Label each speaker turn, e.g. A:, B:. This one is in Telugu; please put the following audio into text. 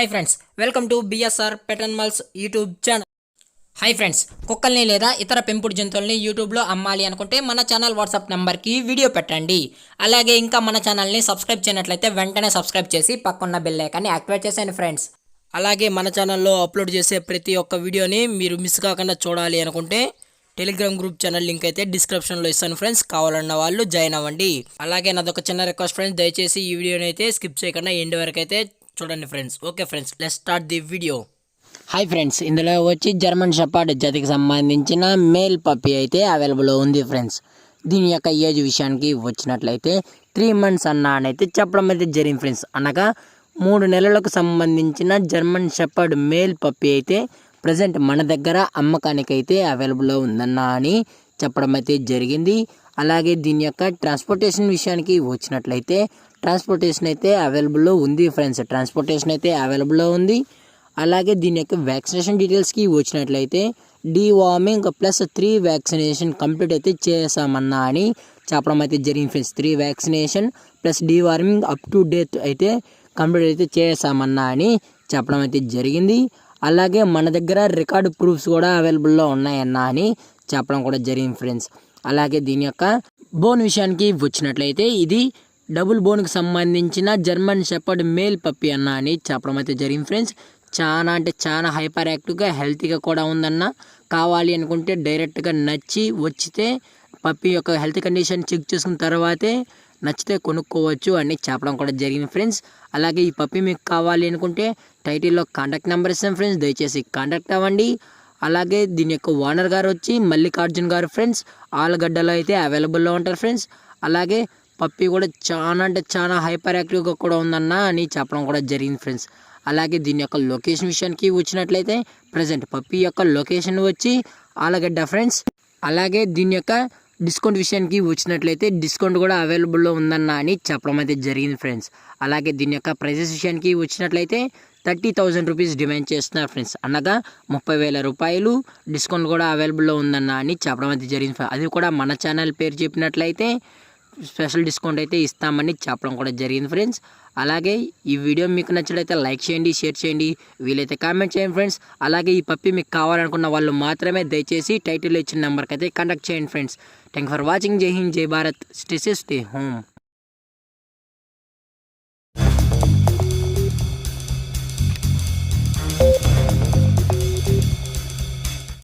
A: Hi friends, welcome to BSR pet animals YouTube channel. Hi friends, కుక్కల్ని లేదా ఇతర పెంపుడు జంతువుల్ని యూట్యూబ్లో అమ్మాలి అనుకుంటే మన ఛానల్ వాట్సాప్ నెంబర్కి వీడియో పెట్టండి. అలాగే ఇంకా మన ఛానల్ని సబ్స్క్రైబ్ చేయనట్లయితే వెంటనే సబ్స్క్రైబ్ చేసి పక్కన్న బెల్ ఐకాన్ని యాక్టివేట్ చేసేయండి ఫ్రెండ్స్. అలాగే మన ఛానల్లో అప్లోడ్ చేసే ప్రతి ఒక్క వీడియోని మీరు మిస్ కాకుండా చూడాలి అనుకుంటే టెలిగ్రామ్ గ్రూప్ ఛానల్ లింక్ అయితే డిస్క్రిప్షన్లో ఇస్తాను ఫ్రెండ్స్. కావాలన్న వాళ్ళు జాయిన్ అవ్వండి. అలాగే నాదొక చిన్న రిక్వెస్ట్ ఫ్రెండ్స్, దయచేసి ఈ వీడియోని అయితే స్కిప్ చేయకుండా ఎండ్ వరకు అయితే చూడండి friends. Okay friends, let's start the video. Hi friends, ఇందులో వచ్చి జర్మన్ షెపర్డ్ జాతికి సంబంధించిన మేల్ పప్పీ అయితే అవైలబుల్ ఉంది ఫ్రెండ్స్. దీని యొక్క ఏజ్ విషయానికి వచ్చినట్లయితే 3 months అయితే చెప్పడం అయితే జరిగింది ఫ్రెండ్స్. అనగా 3 నెలలకు సంబంధించిన జర్మన్ షెపర్డ్ మేల్ పప్పీ అయితే ప్రజెంట్ మన దగ్గర అమ్మకానికి అయితే అవైలబుల్లో ఉందన్నా అని చెప్పడం అయితే జరిగింది. అలాగే దీని యొక్క ట్రాన్స్పోర్టేషన్ విషయానికి వచ్చినట్లయితే ట్రాన్స్పోర్టేషన్ అయితే అవైలబుల్లో ఉంది ఫ్రెండ్స్. ట్రాన్స్పోర్టేషన్ అయితే అవైలబుల్లో ఉంది. అలాగే దీని యొక్క వ్యాక్సినేషన్ డీటెయిల్స్కి వచ్చినట్లయితే డీవార్మింగ్ ప్లస్ 3 వ్యాక్సినేషన్ కంప్లీట్ అయితే చేసామన్నా అని చెప్పడం అయితే జరిగింది friends. 3 vaccination plus deworming up to date అయితే కంప్లీట్ అయితే చేసామన్నా అని చెప్పడం అయితే జరిగింది. అలాగే మన దగ్గర రికార్డు ప్రూఫ్స్ కూడా అవైలబుల్లో ఉన్నాయన్నా అని చెప్పడం కూడా జరిగింది ఫ్రెండ్స్. అలాగే దీని యొక్క బోన్ విషయానికి వచ్చినట్లయితే ఇది డబుల్ బోన్కి సంబంధించిన జర్మన్ షెపర్డ్ మేల్ పప్పీ అన్న అని చెప్పడం అయితే జరిగింది ఫ్రెండ్స్. చాలా అంటే చాలా హైపర్ యాక్టివ్గా హెల్తీగా కూడా ఉందన్న. కావాలి అనుకుంటే డైరెక్ట్గా నచ్చి వచ్చితే పప్పీ యొక్క హెల్త్ కండిషన్ చెక్ చేసుకున్న తర్వాతే నచ్చితే కొనుక్కోవచ్చు అని చెప్పడం కూడా జరిగింది ఫ్రెండ్స్. అలాగే ఈ పప్పీ మీకు కావాలి అనుకుంటే టైటిల్లో కాంటాక్ట్ నెంబర్ ఇస్తాం ఫ్రెండ్స్, దయచేసి కాంటాక్ట్ అవ్వండి. అలాగే దీని యొక్క ఓనర్ గారు వచ్చి మల్లికార్జున్ గారు ఫ్రెండ్స్, ఆలగడ్డలో అయితే అవైలబుల్లో ఉంటారు ఫ్రెండ్స్. అలాగే పప్పీ కూడా చాలా అంటే చాలా హైపర్ యాక్టివ్గా కూడా ఉందన్న అని చెప్పడం కూడా జరిగింది ఫ్రెండ్స్. అలాగే దీని యొక్క లొకేషన్ విషయానికి వచ్చినట్లయితే ప్రజెంట్ పప్పీ యొక్క లొకేషన్ వచ్చి ఆలగడ్డ ఫ్రెండ్స్. అలాగే దీని యొక్క డిస్కౌంట్ విషయానికి వచ్చినట్లయితే డిస్కౌంట్ కూడా అవైలబుల్లో ఉందన్న అని చెప్పడం అయితే జరిగింది ఫ్రెండ్స్. అలాగే దీని యొక్క ప్రైజెస్ విషయానికి వచ్చినట్లయితే 30,000 రూపీస్ డిమాండ్ చేస్తున్నారు ఫ్రెండ్స్. అనగా 30,000 రూపాయలు డిస్కౌంట్ కూడా అవైలబుల్లో ఉందన్న అని చెప్పడం అయితే జరిగింది. అది కూడా మన ఛానల్ పేరు చెప్పినట్లయితే స్పెషల్ డిస్కౌంట్ అయితే ఇస్తామని చెప్పడం కూడా జరిగింది ఫ్రెండ్స్. అలాగే ఈ వీడియో మీకు నచ్చినట్లయితే లైక్ చేయండి, షేర్ చేయండి, వీలైతే కామెంట్ చేయండి ఫ్రెండ్స్. అలాగే ఈ పప్పీ మీకు కావాలనుకున్న వాళ్ళు మాత్రమే దయచేసి టైటిల్లో ఇచ్చిన నెంబర్కి అయితే కాంటాక్ట్ చేయండి ఫ్రెండ్స్. Thank for watching. జై హింద్, జై Bharat, stay safe, stay home.